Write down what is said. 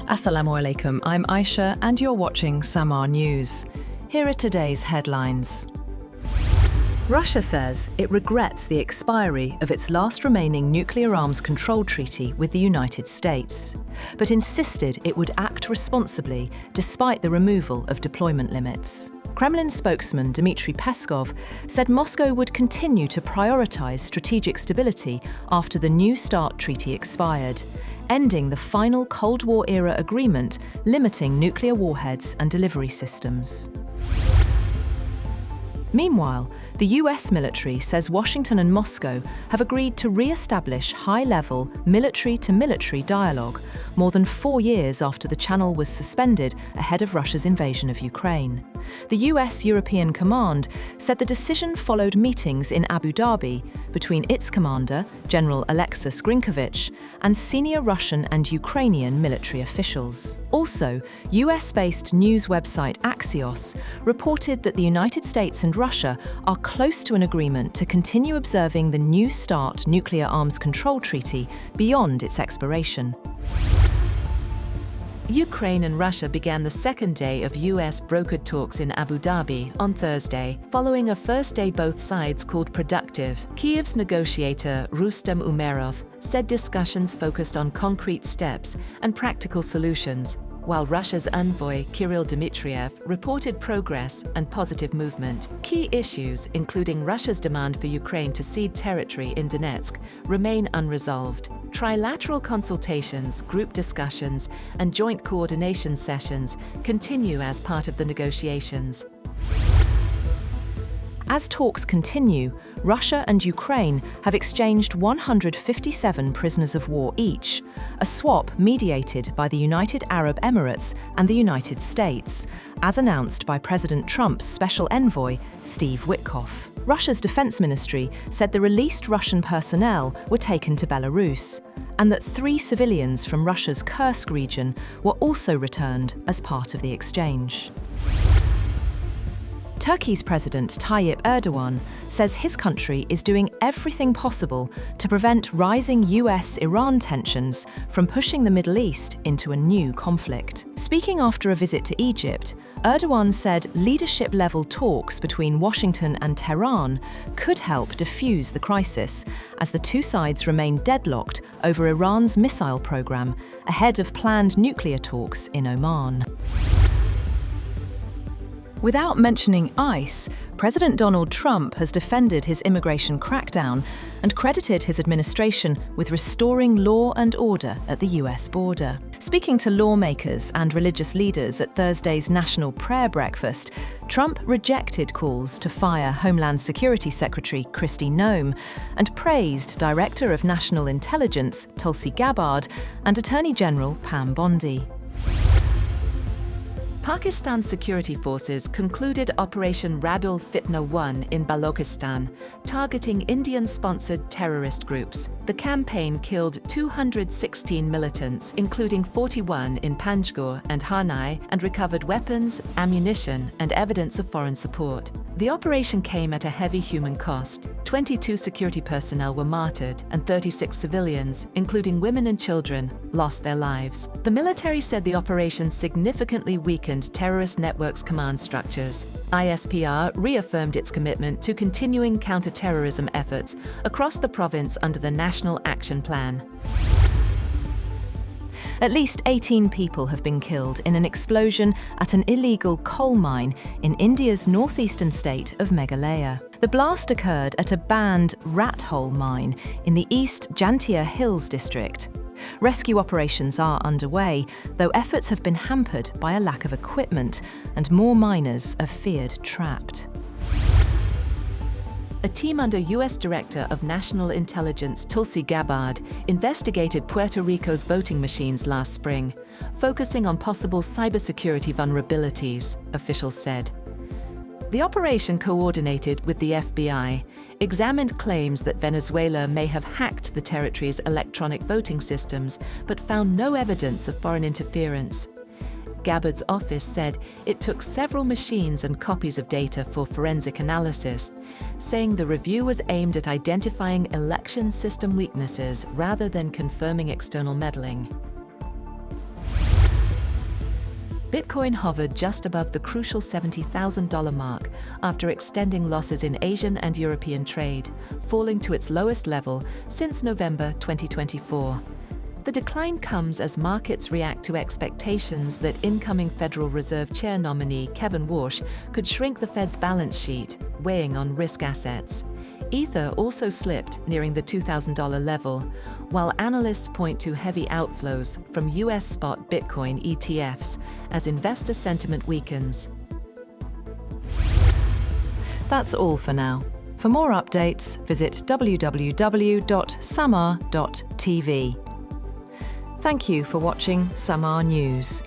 Assalamu alaikum, I'm Aisha and you're watching Samaa News. Here are today's headlines. Russia says it regrets the expiry of its last remaining nuclear arms control treaty with the United States, but insisted it would act responsibly despite the removal of deployment limits. Kremlin spokesman Dmitry Peskov said Moscow would continue to prioritize strategic stability after the New START treaty expired, ending the final Cold War-era agreement limiting nuclear warheads and delivery systems. Meanwhile, the US military says Washington and Moscow have agreed to re-establish high-level military-to-military dialogue more than 4 years after the channel was suspended ahead of Russia's invasion of Ukraine. The US European Command said the decision followed meetings in Abu Dhabi between its commander, General Alexis Grinkovich, and senior Russian and Ukrainian military officials. Also, US-based news website Axios reported that the United States and Russia are close to an agreement to continue observing the New START nuclear arms control treaty beyond its expiration. Ukraine and Russia began the second day of US-brokered talks in Abu Dhabi on Thursday, following a first day both sides called productive. Kyiv's negotiator Rustem Umerov said discussions focused on concrete steps and practical solutions, while Russia's envoy Kirill Dmitriev reported progress and positive movement. Key issues, including Russia's demand for Ukraine to cede territory in Donetsk, remain unresolved. Trilateral consultations, group discussions, and joint coordination sessions continue as part of the negotiations. As talks continue, Russia and Ukraine have exchanged 157 prisoners of war each, a swap mediated by the United Arab Emirates and the United States, as announced by President Trump's special envoy, Steve Witkoff. Russia's defense ministry said the released Russian personnel were taken to Belarus, and that 3 civilians from Russia's Kursk region were also returned as part of the exchange. Turkey's President Tayyip Erdogan says his country is doing everything possible to prevent rising US-Iran tensions from pushing the Middle East into a new conflict. Speaking after a visit to Egypt, Erdogan said leadership-level talks between Washington and Tehran could help defuse the crisis, as the two sides remain deadlocked over Iran's missile program ahead of planned nuclear talks in Oman. Without mentioning ICE, President Donald Trump has defended his immigration crackdown and credited his administration with restoring law and order at the US border. Speaking to lawmakers and religious leaders at Thursday's National Prayer Breakfast, Trump rejected calls to fire Homeland Security Secretary Kristi Noem and praised Director of National Intelligence Tulsi Gabbard and Attorney General Pam Bondi. Pakistan's security forces concluded Operation Radul Fitna 1 in Balochistan, targeting Indian-sponsored terrorist groups. The campaign killed 216 militants, including 41 in Panjgur and Hanai, and recovered weapons, ammunition, and evidence of foreign support. The operation came at a heavy human cost. 22 security personnel were martyred, and 36 civilians, including women and children, lost their lives. The military said the operation significantly weakened terrorist networks' command structures. ISPR reaffirmed its commitment to continuing counterterrorism efforts across the province under the National Action Plan. At least 18 people have been killed in an explosion at an illegal coal mine in India's northeastern state of Meghalaya. The blast occurred at a banned rat hole mine in the East Jantia Hills district. Rescue operations are underway, though efforts have been hampered by a lack of equipment, and more miners are feared trapped. A team under U.S. Director of National Intelligence Tulsi Gabbard investigated Puerto Rico's voting machines last spring, focusing on possible cybersecurity vulnerabilities, officials said. The operation, coordinated with the FBI, examined claims that Venezuela may have hacked the territory's electronic voting systems, but found no evidence of foreign interference. Gabbard's office said it took several machines and copies of data for forensic analysis, saying the review was aimed at identifying election system weaknesses rather than confirming external meddling. Bitcoin hovered just above the crucial $70,000 mark after extending losses in Asian and European trade, falling to its lowest level since November 2024. The decline comes as markets react to expectations that incoming Federal Reserve Chair nominee Kevin Warsh could shrink the Fed's balance sheet, weighing on risk assets. Ether also slipped, nearing the $2,000 level, while analysts point to heavy outflows from US spot Bitcoin ETFs as investor sentiment weakens. That's all for now. For more updates, visit www.samaa.tv. Thank you for watching Samaa News.